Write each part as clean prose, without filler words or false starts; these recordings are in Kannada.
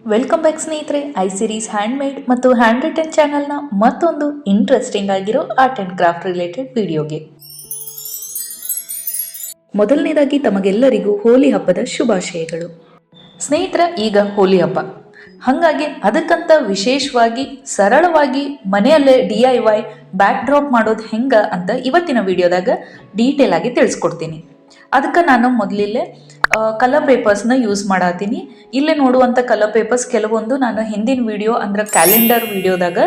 ವೆಲ್ಕಮ್ ಬ್ಯಾಕ್ ಸ್ನೇಹಿತರೆ, ಐ ಸಿರೀಸ್ ಹ್ಯಾಂಡ್ ಮೇಡ್ ಮತ್ತು ಹ್ಯಾಂಡ್ ರಿಟನ್ ಚಾನಲ್ನ ಮತ್ತೊಂದು ಇಂಟ್ರೆಸ್ಟಿಂಗ್ ಆಗಿರೋ ಆರ್ಟ್ ಆ್ಯಂಡ್ ಕ್ರಾಫ್ಟ್ ರಿಲೇಟೆಡ್ ವಿಡಿಯೋಗೆ ಮೊದಲನೇದಾಗಿ ತಮಗೆಲ್ಲರಿಗೂ ಹೋಲಿ ಹಬ್ಬದ ಶುಭಾಶಯಗಳು. ಸ್ನೇಹಿತರ, ಈಗ ಹೋಲಿ ಹಬ್ಬ, ಹಾಗಾಗಿ ಅದಕ್ಕಂತ ವಿಶೇಷವಾಗಿ ಸರಳವಾಗಿ ಮನೆಯಲ್ಲೇ DIY ಬ್ಯಾಕ್ ಡ್ರಾಪ್ ಮಾಡೋದು ಹೆಂಗ ಅಂತ ಇವತ್ತಿನ ವಿಡಿಯೋದಾಗ ಡೀಟೇಲ್ ಆಗಿ ತಿಳಿಸ್ಕೊಡ್ತೀನಿ. ಅದಕ್ಕೆ ನಾನು ಮೊದಲಿಲ್ಲೇ ಕಲರ್ ಪೇಪರ್ಸ್ನ ಯೂಸ್ ಮಾಡತ್ತೀನಿ. ಇಲ್ಲೇ ನೋಡುವಂಥ ಕಲರ್ ಪೇಪರ್ಸ್ ಕೆಲವೊಂದು ನಾನು ಹಿಂದಿನ ವಿಡಿಯೋ ಅಂದ್ರೆ ಕ್ಯಾಲೆಂಡರ್ ವಿಡಿಯೋದಾಗ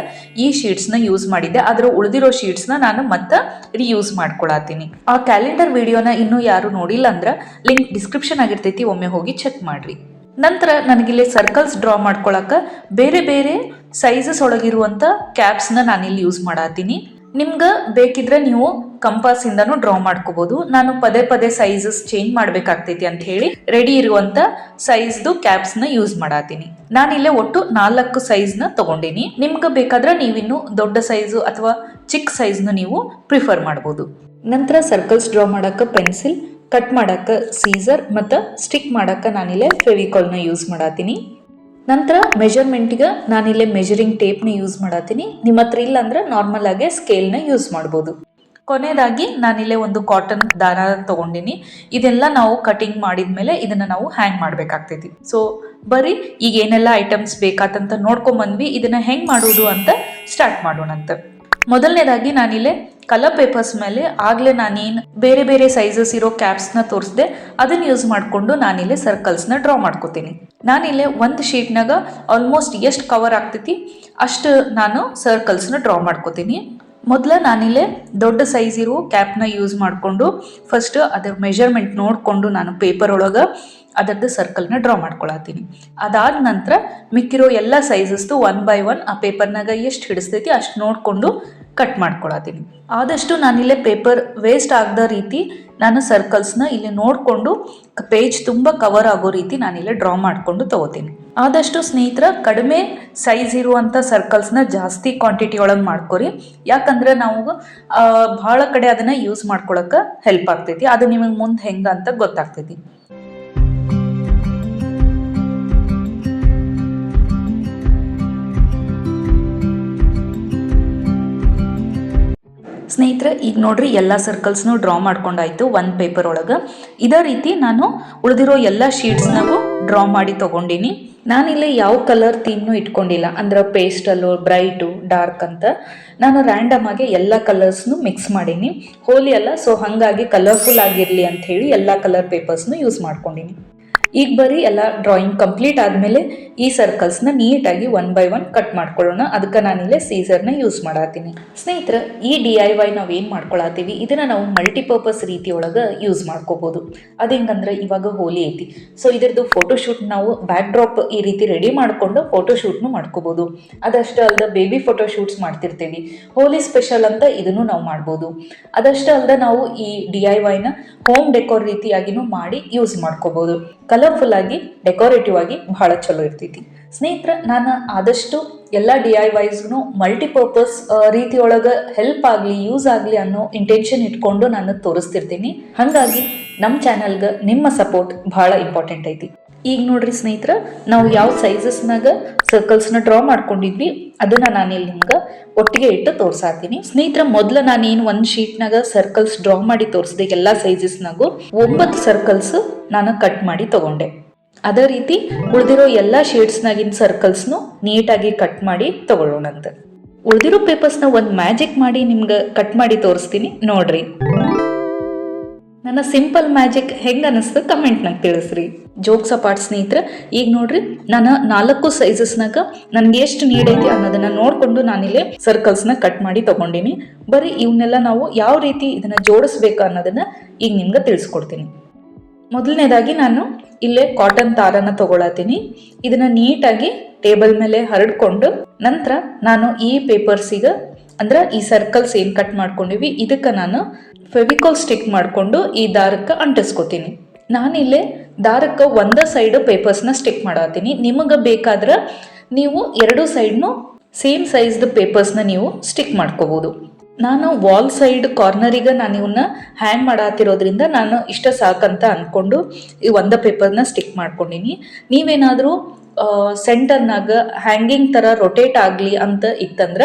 ಈ ಶೀಟ್ಸ್ನ ಯೂಸ್ ಮಾಡಿದ್ದೆ. ಅದರ ಉಳಿದಿರೋ ಶೀಟ್ಸ್ನ ನಾನು ಮತ್ತೆ ರಿಯೂಸ್ ಮಾಡ್ಕೊಳತ್ತೀನಿ. ಆ ಕ್ಯಾಲೆಂಡರ್ ವಿಡಿಯೋನ ಇನ್ನೂ ಯಾರು ನೋಡಿಲ್ಲ ಅಂದ್ರೆ ಲಿಂಕ್ ಡಿಸ್ಕ್ರಿಪ್ಷನ್ ಆಗಿರ್ತೈತಿ, ಒಮ್ಮೆ ಹೋಗಿ ಚೆಕ್ ಮಾಡ್ರಿ. ನಂತರ ನನಗಿಲ್ಲಿ ಸರ್ಕಲ್ಸ್ ಡ್ರಾ ಮಾಡ್ಕೊಳಕ್ಕೆ ಬೇರೆ ಬೇರೆ ಸೈಜಸ್ ಒಳಗಿರುವಂಥ ಕ್ಯಾಪ್ಸ್ನ ನಾನಿಲ್ಲಿ ಯೂಸ್ ಮಾಡತ್ತೀನಿ. ನಿಮ್ಗೆ ಬೇಕಿದ್ರೆ ನೀವು ಕಂಪಾಸಿಂದನೂ ಡ್ರಾ ಮಾಡ್ಕೋಬಹುದು. ನಾನು ಪದೇ ಪದೇ ಸೈಜಸ್ ಚೇಂಜ್ ಮಾಡಬೇಕಾಗ್ತೈತಿ ಅಂತ ಹೇಳಿ ರೆಡಿ ಇರುವಂತ ಸೈಜ್ದು ಕ್ಯಾಪ್ಸ್ನ ಯೂಸ್ ಮಾಡತ್ತೀನಿ. ನಾನಿಲ್ಲೇ ಒಟ್ಟು 4 ಸೈಜ್ನ ತಗೊಂಡೀನಿ. ನಿಮ್ಗೆ ಬೇಕಾದ್ರೆ ನೀವಿನ್ನು ದೊಡ್ಡ ಸೈಜು ಅಥವಾ ಚಿಕ್ಕ ಸೈಜ್ನ ನೀವು ಪ್ರಿಫರ್ ಮಾಡ್ಬೋದು. ನಂತರ ಸರ್ಕಲ್ಸ್ ಡ್ರಾ ಮಾಡಕ್ಕೆ ಪೆನ್ಸಿಲ್, ಕಟ್ ಮಾಡಕ್ಕೆ ಸೀಸರ್ ಮತ್ತು ಸ್ಟಿಕ್ ಮಾಡಕ್ಕೆ ನಾನಿಲ್ಲೇ ಫೆವಿಕಾಲ್ನ ಯೂಸ್ ಮಾಡತ್ತೀನಿ. ನಂತರ ಮೆಜರ್ಮೆಂಟ್ಗೆ ನಾನಿಲ್ಲೇ ಮೆಜರಿಂಗ್ ಟೇಪ್ನ ಯೂಸ್ ಮಾಡತ್ತೀನಿ. ನಿಮ್ಮ ಹತ್ರ ಇಲ್ಲ ಅಂದ್ರೆ ನಾರ್ಮಲ್ ಆಗಿ ಸ್ಕೇಲ್ನ ಯೂಸ್ ಮಾಡ್ಬೋದು. ಕೊನೆಯದಾಗಿ ನಾನಿಲ್ಲೇ ಒಂದು ಕಾಟನ್ ದಾರ ತಗೊಂಡಿನಿ. ಇದೆಲ್ಲ ನಾವು ಕಟಿಂಗ್ ಮಾಡಿದ್ಮೇಲೆ ಇದನ್ನ ನಾವು ಹ್ಯಾಂಗ್ ಮಾಡ್ಬೇಕಾಗ್ತೈತಿ. ಸೊ ಬರೀ ಈಗ ಏನೆಲ್ಲ ಐಟಮ್ಸ್ ಬೇಕಾತಂತ ನೋಡ್ಕೊಂಬಂದ್ವಿ, ಇದನ್ನ ಹೆಂಗ್ ಮಾಡೋದು ಅಂತ ಸ್ಟಾರ್ಟ್ ಮಾಡೋಣಂತ. ಮೊದಲನೇದಾಗಿ ನಾನಿಲ್ಲೇ ಕಲರ್ ಪೇಪರ್ಸ್ ಮೇಲೆ ಆಗಲೇ ನಾನೇನು ಬೇರೆ ಬೇರೆ ಸೈಜಸ್ ಇರೋ ಕ್ಯಾಪ್ಸ್ನ ತೋರಿಸಿದೆ, ಅದನ್ನು ಯೂಸ್ ಮಾಡಿಕೊಂಡು ನಾನಿಲ್ಲೇ ಸರ್ಕಲ್ಸ್ನ ಡ್ರಾ ಮಾಡ್ಕೋತೀನಿ. ನಾನಿಲ್ಲೇ ಒಂದು ಶೀಟ್ನಾಗ ಆಲ್ಮೋಸ್ಟ್ ಎಷ್ಟು ಕವರ್ ಆಗ್ತೈತಿ ಅಷ್ಟು ನಾನು ಸರ್ಕಲ್ಸ್ನ ಡ್ರಾ ಮಾಡ್ಕೋತೀನಿ. ಮೊದಲ ನಾನಿಲ್ಲೇ ದೊಡ್ಡ ಸೈಜ್ ಇರೋ ಕ್ಯಾಪ್ನ ಯೂಸ್ ಮಾಡಿಕೊಂಡು ಫಸ್ಟ್ ಅದರ ಮೆಜರ್ಮೆಂಟ್ ನೋಡಿಕೊಂಡು ನಾನು ಪೇಪರ್ ಒಳಗೆ ಅದರದ್ದು ಸರ್ಕಲ್ನ ಡ್ರಾ ಮಾಡ್ಕೊಳತ್ತೀನಿ. ಅದಾದ ನಂತರ ಮಿಕ್ಕಿರೋ ಎಲ್ಲ ಸೈಜಸ್ದು 1 by 1 ಆ ಪೇಪರ್ನಾಗ ಎಷ್ಟು ಹಿಡಿಸ್ತೈತಿ ಅಷ್ಟು ನೋಡಿಕೊಂಡು ಕಟ್ ಮಾಡ್ಕೊಳತ್ತೀನಿ. ಆದಷ್ಟು ನಾನಿಲ್ಲೇ ಪೇಪರ್ ವೇಸ್ಟ್ ಆಗದ ರೀತಿ ನಾನು ಸರ್ಕಲ್ಸ್ನ ಇಲ್ಲಿ ನೋಡಿಕೊಂಡು ಪೇಜ್ ತುಂಬ ಕವರ್ ಆಗೋ ರೀತಿ ನಾನಿಲ್ಲೇ ಡ್ರಾ ಮಾಡಿಕೊಂಡು ತಗೋತೀನಿ. ಆದಷ್ಟು ಸ್ನೇಹಿತರ ಕಡಿಮೆ ಸೈಜ್ ಇರುವಂಥ ಸರ್ಕಲ್ಸ್ನ ಜಾಸ್ತಿ ಕ್ವಾಂಟಿಟಿ ಒಳಗೆ ಮಾಡ್ಕೊರಿ. ಯಾಕಂದ್ರೆ ನಾವು ಭಾಳ ಕಡೆ ಅದನ್ನು ಯೂಸ್ ಮಾಡ್ಕೊಳಕ್ಕೆ ಹೆಲ್ಪ್ ಆಗ್ತೈತಿ. ಅದು ನಿಮಗೆ ಮುಂದೆ ಹೆಂಗೆ ಅಂತ ಗೊತ್ತಾಗ್ತೈತಿ. ಸ್ನೇಹಿತರೆ, ಈಗ ನೋಡ್ರಿ ಎಲ್ಲ ಸರ್ಕಲ್ಸ್ನು ಡ್ರಾ ಮಾಡ್ಕೊಂಡಾಯ್ತು ಒಂದು ಪೇಪರ್ ಒಳಗೆ. ಇದೇ ರೀತಿ ನಾನು ಉಳಿದಿರೋ ಎಲ್ಲ ಶೀಟ್ಸ್ನಾಗೂ ಡ್ರಾ ಮಾಡಿ ತೊಗೊಂಡಿನಿ. ನಾನಿಲ್ಲಿ ಯಾವ ಕಲರ್ ಥೀಮ್ನು ಇಟ್ಕೊಂಡಿಲ್ಲ, ಅಂದ್ರೆ ಪೇಸ್ಟಲ್ಲು, ಬ್ರೈಟು, ಡಾರ್ಕ್ ಅಂತ. ನಾನು ರ್ಯಾಂಡಮ್ ಆಗಿ ಎಲ್ಲ ಕಲರ್ಸ್ನು ಮಿಕ್ಸ್ ಮಾಡೀನಿ. ಹೋಲಿ ಅಲ್ಲ, ಸೊ ಹಾಗಾಗಿ ಕಲರ್ಫುಲ್ ಆಗಿರಲಿ ಅಂತ ಹೇಳಿ ಎಲ್ಲ ಕಲರ್ ಪೇಪರ್ಸ್ನು ಯೂಸ್ ಮಾಡ್ಕೊಂಡಿನಿ. ಈಗ ಬರೀ ಎಲ್ಲ ಡ್ರಾಯಿಂಗ್ ಕಂಪ್ಲೀಟ್ ಆದಮೇಲೆ ಈ ಸರ್ಕಲ್ಸ್ನ ನೀಟಾಗಿ 1 by 1 ಕಟ್ ಮಾಡ್ಕೊಳ್ಳೋಣ. ಅದಕ್ಕೆ ನಾನಿಲ್ಲೇ ಸೀಸರ್ನ ಯೂಸ್ ಮಾಡತ್ತೀನಿ. ಸ್ನೇಹಿತರೆ, ಈ DIY ನಾವೇನು ಮಾಡ್ಕೊಳತ್ತೀವಿ ಇದನ್ನು ನಾವು ಮಲ್ಟಿಪರ್ಪಸ್ ರೀತಿ ಒಳಗೆ ಯೂಸ್ ಮಾಡ್ಕೋಬೋದು. ಅದು ಹೆಂಗಂದ್ರೆ ಇವಾಗ ಹೋಲಿ ಐತಿ, ಸೊ ಇದ್ರದ್ದು ಫೋಟೋಶೂಟ್ ನಾವು ಬ್ಯಾಕ್ ಡ್ರಾಪ್ ಈ ರೀತಿ ರೆಡಿ ಮಾಡಿಕೊಂಡು ಫೋಟೋಶೂಟ್ನು ಮಾಡ್ಕೋಬೋದು. ಅದಷ್ಟೇ ಅಲ್ಲದೆ ಬೇಬಿ ಫೋಟೋಶೂಟ್ಸ್ ಮಾಡ್ತಿರ್ತೀವಿ, ಹೋಲಿ ಸ್ಪೆಷಲ್ ಅಂತ ಇದನ್ನು ನಾವು ಮಾಡ್ಬೋದು. ಅದಷ್ಟೇ ಅಲ್ಲದೆ ನಾವು ಈ DIYನ ಹೋಮ್ ಡೆಕೋರ್ ರೀತಿಯಾಗಿನೂ ಮಾಡಿ ಯೂಸ್ ಮಾಡ್ಕೋಬೋದು. ಕಲರ್ಫುಲ್ ಆಗಿ ಡೆಕೋರೇಟಿವ್ ಆಗಿ ಬಹಳ ಚಲೋ ಇರ್ತೈತಿ. ಸ್ನೇಹಿತರೆ, ನಾನು ಆದಷ್ಟು ಎಲ್ಲ DIYಸ್ನು ಮಲ್ಟಿಪರ್ಪಸ್ ರೀತಿಯೊಳಗೆ ಹೆಲ್ಪ್ ಆಗಲಿ, ಯೂಸ್ ಆಗಲಿ ಅನ್ನೋ ಇಂಟೆನ್ಷನ್ ಇಟ್ಕೊಂಡು ನಾನು ತೋರಿಸ್ತಿರ್ತೀನಿ. ಹಾಗಾಗಿ ನಮ್ಮ ಚಾನಲ್ಗೆ ನಿಮ್ಮ ಸಪೋರ್ಟ್ ಭಾಳ ಇಂಪಾರ್ಟೆಂಟ್ ಐತಿ. ಈಗ ನೋಡ್ರಿ ಸ್ನೇಹಿತರೆ, ನಾವು ಯಾವ ಸೈಜಸ್ನಾಗ ಸರ್ಕಲ್ಸ್ನ ಡ್ರಾ ಮಾಡ್ಕೊಂಡಿದ್ವಿ ಅದನ್ನ ನಾನಿಲ್ಲಿ ನಿಮ್ಗೆ ಒಟ್ಟಿಗೆ ಇಟ್ಟು ತೋರ್ಸಾತೀನಿ. ಸ್ನೇಹಿತರೆ, ಮೊದಲು ನಾನೇನು ಒಂದು ಶೀಟ್ನಾಗ ಸರ್ಕಲ್ಸ್ ಡ್ರಾ ಮಾಡಿ ತೋರಿಸಿದೆ ಎಲ್ಲ ಸೈಜಸ್ನಾಗೂ 9 ಸರ್ಕಲ್ಸ್ ನಾನು ಕಟ್ ಮಾಡಿ ತಗೊಂಡೆ. ಅದೇ ರೀತಿ ಉಳಿದಿರೋ ಎಲ್ಲ ಶೇಡ್ಸ್ನಾಗಿನ ಸರ್ಕಲ್ಸ್ನು ನೀಟಾಗಿ ಕಟ್ ಮಾಡಿ ತಗೊಳ್ಳೋಣಂತ. ಉಳಿದಿರೋ ಪೇಪರ್ಸ್ನ ಒಂದು ಮ್ಯಾಜಿಕ್ ಮಾಡಿ ನಿಮ್ಗೆ ಕಟ್ ಮಾಡಿ ತೋರಿಸ್ತೀನಿ ನೋಡ್ರಿ. ನನ್ನ ಸಿಂಪಲ್ ಮ್ಯಾಜಿಕ್ ಹೆಂಗೆ ಅನ್ನಿಸ್ತು ಕಮೆಂಟ್ನಾಗ ತಿಳಿಸ್ರಿ. ಜೋಕ್ಸ್ ಅಪಾರ್ಟ್ ಸ್ನೇಹಿತರೆ, ಈಗ ನೋಡ್ರಿ ನಾನು 4 ಸೈಜಸ್ನಾಗ ನನಗೆ ಎಷ್ಟು ನೀಡ್ ಐತಿ ಅನ್ನೋದನ್ನ ನೋಡಿಕೊಂಡು ನಾನಿಲ್ಲಿ ಸರ್ಕಲ್ಸ್ನ ಕಟ್ ಮಾಡಿ ತಗೊಂಡಿನಿ. ಬರೀ ಇವನ್ನೆಲ್ಲ ನಾವು ಯಾವ ರೀತಿ ಇದನ್ನ ಜೋಡಿಸ್ಬೇಕು ಅನ್ನೋದನ್ನ ಈಗ ನಿಮ್ಗೆ ತಿಳಿಸ್ಕೊಡ್ತೀನಿ. ಮೊದಲನೇದಾಗಿ ನಾನು ಇಲ್ಲೇ ಕಾಟನ್ ದಾರನ ತಗೊಳತೀನಿ. ಇದನ್ನ ನೀಟಾಗಿ ಟೇಬಲ್ ಮೇಲೆ ಹರಡ್ಕೊಂಡು ನಂತರ ನಾನು ಈ ಪೇಪರ್ಸಿಗೆ ಅಂದ್ರೆ ಈ ಸರ್ಕಲ್ಸ್ ಏನು ಕಟ್ ಮಾಡ್ಕೊಂಡಿವಿ ಇದಕ್ಕೆ ನಾನು ಫೆವಿಕಾಲ್ ಸ್ಟಿಕ್ ಮಾಡಿಕೊಂಡು ಈ ದಾರಕ್ಕೆ ಅಂಟಿಸ್ಕೊತೀನಿ. ನಾನಿಲ್ಲೇ ದಾರಕ್ಕೆ ಒಂದೇ ಸೈಡ್ ಪೇಪರ್ಸ್ನ ಸ್ಟಿಕ್ ಮಾಡತ್ತೀನಿ. ನಿಮಗೆ ಬೇಕಾದ್ರೆ ನೀವು 2 ಸೈಡ್ನು ಸೇಮ್ ಸೈಜ್ದು ಪೇಪರ್ಸ್ನ ನೀವು ಸ್ಟಿಕ್ ಮಾಡ್ಕೋಬೋದು. ನಾನು ವಾಲ್ ಸೈಡ್ ಕಾರ್ನರಿಗೆ ನಾನು ಇವನ್ನ ಹ್ಯಾಂಗ್ ಮಾಡತ್ತಿರೋದ್ರಿಂದ ನಾನು ಇಷ್ಟ ಸಾಕಂತ ಅಂದ್ಕೊಂಡು ಈ ಒಂದೇ ಪೇಪರ್ನ ಸ್ಟಿಕ್ ಮಾಡ್ಕೊಂಡಿನಿ. ನೀವೇನಾದರೂ ಸೆಂಟರ್ನಾಗ ಹ್ಯಾಂಗಿಂಗ್ ತರ ರೊಟೇಟ್ ಆಗ್ಲಿ ಅಂತ ಇತ್ತಂದ್ರ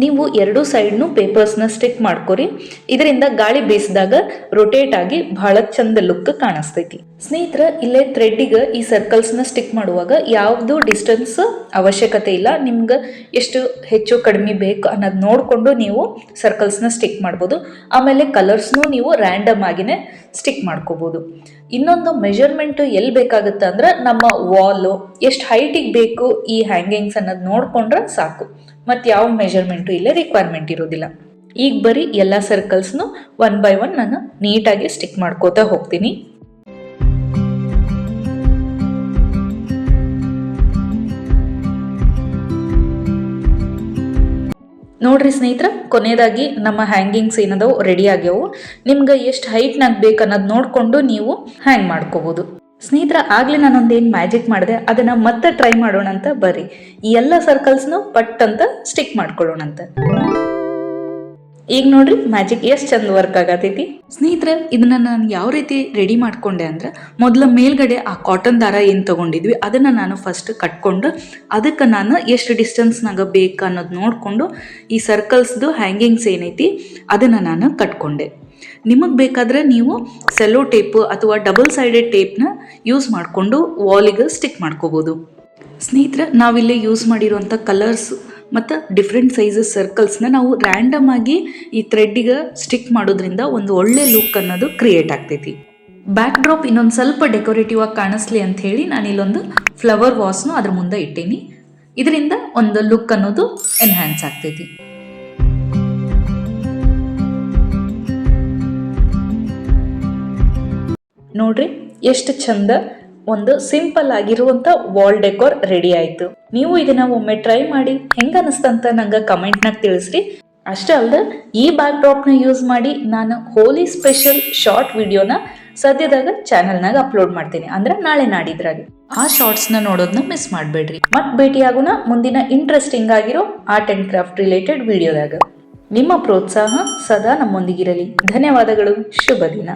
ನೀವು ಎರಡು ಸೈಡ್ನು ಪೇಪರ್ಸ್ನ ಸ್ಟಿಕ್ ಮಾಡ್ಕೊರಿ. ಇದರಿಂದ ಗಾಳಿ ಬೀಸಿದಾಗ ರೊಟೇಟ್ ಆಗಿ ಬಹಳ ಚಂದ ಲುಕ್ ಕಾಣಿಸ್ತೈತಿ. ಸ್ನೇಹಿತರ, ಇಲ್ಲೇ ಥ್ರೆಡ್ಡಿಗೆ ಈ ಸರ್ಕಲ್ಸ್ನ ಸ್ಟಿಕ್ ಮಾಡುವಾಗ ಯಾವ್ದು ಡಿಸ್ಟೆನ್ಸ್ ಅವಶ್ಯಕತೆ ಇಲ್ಲ. ನಿಮ್ಗೆ ಎಷ್ಟು ಹೆಚ್ಚು ಕಡಿಮೆ ಬೇಕು ಅನ್ನೋದು ನೋಡಿಕೊಂಡು ನೀವು ಸರ್ಕಲ್ಸ್ನ ಸ್ಟಿಕ್ ಮಾಡ್ಬೋದು. ಆಮೇಲೆ ಕಲರ್ಸ್ನು ನೀವು ರ್ಯಾಂಡಮ್ ಆಗಿನೇ ಸ್ಟಿಕ್ ಮಾಡ್ಕೋಬೋದು. ಇನ್ನೊಂದು ಮೆಜರ್ಮೆಂಟ್ ಎಲ್ಲಿ ಬೇಕಾಗುತ್ತೆ ಅಂದ್ರೆ ನಮ್ಮ ವಾಲು ಎಷ್ಟು ಹೈಟಿಗೆ ಬೇಕು ಈ ಹ್ಯಾಂಗಿಂಗ್ಸ್ ಅನ್ನೋದು ನೋಡ್ಕೊಂಡ್ರೆ ಸಾಕು. ಮತ್ತು ಯಾವ ಮೆಜರ್ಮೆಂಟು ಇಲ್ಲೇ ರಿಕ್ವೈರ್ಮೆಂಟ್ ಇರೋದಿಲ್ಲ. ಈಗ ಬರೀ ಎಲ್ಲ ಸರ್ಕಲ್ಸ್ನು 1 by 1 ನಾನು ನೀಟಾಗಿ ಸ್ಟಿಕ್ ಮಾಡ್ಕೋತಾ ಹೋಗ್ತೀನಿ. ನೋಡ್ರಿ ಸ್ನೇಹಿತರ, ಕೊನೆಯದಾಗಿ ನಮ್ಮ ಹ್ಯಾಂಗಿಂಗ್ಸ್ ಏನದವು ರೆಡಿ ಆಗ್ಯಾವು. ನಿಮ್ಗೆ ಎಷ್ಟು ಹೈಟ್ನಾಗ ಬೇಕು ಅನ್ನೋದು ನೋಡಿಕೊಂಡು ನೀವು ಹ್ಯಾಂಗ್ ಮಾಡ್ಕೋಬೋದು. ಸ್ನೇಹಿತರ, ಆಗ್ಲೇ ನಾನೊಂದೇನು ಮ್ಯಾಜಿಕ್ ಮಾಡಿದೆ ಅದನ್ನ ಮತ್ತೆ ಟ್ರೈ ಮಾಡೋಣ ಅಂತ. ಬರ್ರಿ ಈ ಎಲ್ಲ ಸರ್ಕಲ್ಸ್ನು ಪಟ್ ಅಂತ ಸ್ಟಿಕ್ ಮಾಡ್ಕೊಳ್ಳೋಣ ಅಂತ. ಈಗ ನೋಡ್ರಿ ಮ್ಯಾಜಿಕ್ ಎಷ್ಟು ಚಂದ ವರ್ಕ್ ಆಗತೈತಿ. ಸ್ನೇಹಿತರೆ, ಇದನ್ನ ನಾನು ಯಾವ ರೀತಿ ರೆಡಿ ಮಾಡ್ಕೊಂಡೆ ಅಂದ್ರೆ, ಮೊದಲ ಮೇಲ್ಗಡೆ ಆ ಕಾಟನ್ ದಾರ ಏನು ತಗೊಂಡಿದ್ವಿ ಅದನ್ನ ನಾನು ಫಸ್ಟ್ ಕಟ್ಕೊಂಡು ಅದಕ್ಕೆ ನಾನು ಎಷ್ಟು ಡಿಸ್ಟೆನ್ಸ್ನಾಗ ಬೇಕು ಅನ್ನೋದು ನೋಡಿಕೊಂಡು ಈ ಸರ್ಕಲ್ಸ್ದು ಹ್ಯಾಂಗಿಂಗ್ಸ್ ಏನೈತಿ ಅದನ್ನು ನಾನು ಕಟ್ಕೊಂಡೆ. ನಿಮಗೆ ಬೇಕಾದರೆ ನೀವು ಸೆಲ್ಲೋ ಟೇಪು ಅಥವಾ ಡಬಲ್ ಸೈಡೆಡ್ ಟೇಪ್ನ ಯೂಸ್ ಮಾಡಿಕೊಂಡು ವಾಲಿಗೆ ಸ್ಟಿಕ್ ಮಾಡ್ಕೋಬೋದು. ಸ್ನೇಹಿತರೆ, ನಾವಿಲ್ಲಿ ಯೂಸ್ ಮಾಡಿರುವಂಥ ಕಲರ್ಸ್ ಮತ್ತು ಡಿಫ್ರೆಂಟ್ ಸೈಜಸ್ ಸರ್ಕಲ್ಸ್ನ ನಾವು ರ್ಯಾಂಡಮ್ ಆಗಿ ಈ ಥ್ರೆಡ್ಡಿಗೆ ಸ್ಟಿಕ್ ಮಾಡೋದ್ರಿಂದ ಒಂದು ಒಳ್ಳೆ ಲುಕ್ ಅನ್ನೋದು ಕ್ರಿಯೇಟ್ ಆಗ್ತೈತಿ. ಬ್ಯಾಕ್ ಡ್ರಾಪ್ ಇನ್ನೊಂದು ಸ್ವಲ್ಪ ಡೆಕೋರೇಟಿವ್ ಆಗಿ ಕಾಣಿಸ್ಲಿ ಅಂತ ಹೇಳಿ ನಾನು ಇಲ್ಲೊಂದು ಫ್ಲವರ್ ವಾಸ್ನು ಅದ್ರ ಮುಂದೆ ಇಟ್ಟೀನಿ. ಇದರಿಂದ ಒಂದು ಲುಕ್ ಅನ್ನೋದು ಎನ್ಹ್ಯಾನ್ಸ್ ಆಗ್ತೈತಿ. ನೋಡ್ರಿ ಎಷ್ಟು ಚಂದ ಒಂದು ಸಿಂಪಲ್ ಆಗಿರುವಂಥ ವಾಲ್ ಡೆಕೋರ್ ರೆಡಿ ಆಯಿತು. ನೀವು ಇದನ್ನ ಒಮ್ಮೆ ಟ್ರೈ ಮಾಡಿ ಹೆಂಗೆ ಅನಿಸ್ತಂತ ನಂಗೆ ಕಮೆಂಟ್ನಾಗ ತಿಳಿಸ್ರಿ. ಅಷ್ಟೇ ಅಲ್ಲದೆ ಈ ಬ್ಯಾಕ್ ಡ್ರಾಪ್ನ ಯೂಸ್ ಮಾಡಿ ನಾನು ಹೋಲಿ ಸ್ಪೆಷಲ್ ಶಾರ್ಟ್ ವಿಡಿಯೋನ ಸದ್ಯದಾಗ ಚಾನಲ್ನಾಗ ಅಪ್ಲೋಡ್ ಮಾಡ್ತೀನಿ, ಅಂದ್ರೆ ನಾಳೆ ನಾಡಿದ್ರಾಗೆ. ಆ ಶಾರ್ಟ್ಸ್ನ ನೋಡೋದನ್ನ ಮಿಸ್ ಮಾಡಬೇಡ್ರಿ. ಮತ್ತೆ ಭೇಟಿಯಾಗೋಣ ಮುಂದಿನ ಇಂಟ್ರೆಸ್ಟಿಂಗ್ ಆಗಿರೋ ಆರ್ಟ್ ಆ್ಯಂಡ್ ಕ್ರಾಫ್ಟ್ ರಿಲೇಟೆಡ್ ವಿಡಿಯೋದಾಗ. ನಿಮ್ಮ ಪ್ರೋತ್ಸಾಹ ಸದಾ ನಮ್ಮೊಂದಿಗಿರಲಿ. ಧನ್ಯವಾದಗಳು. ಶುಭ ದಿನ.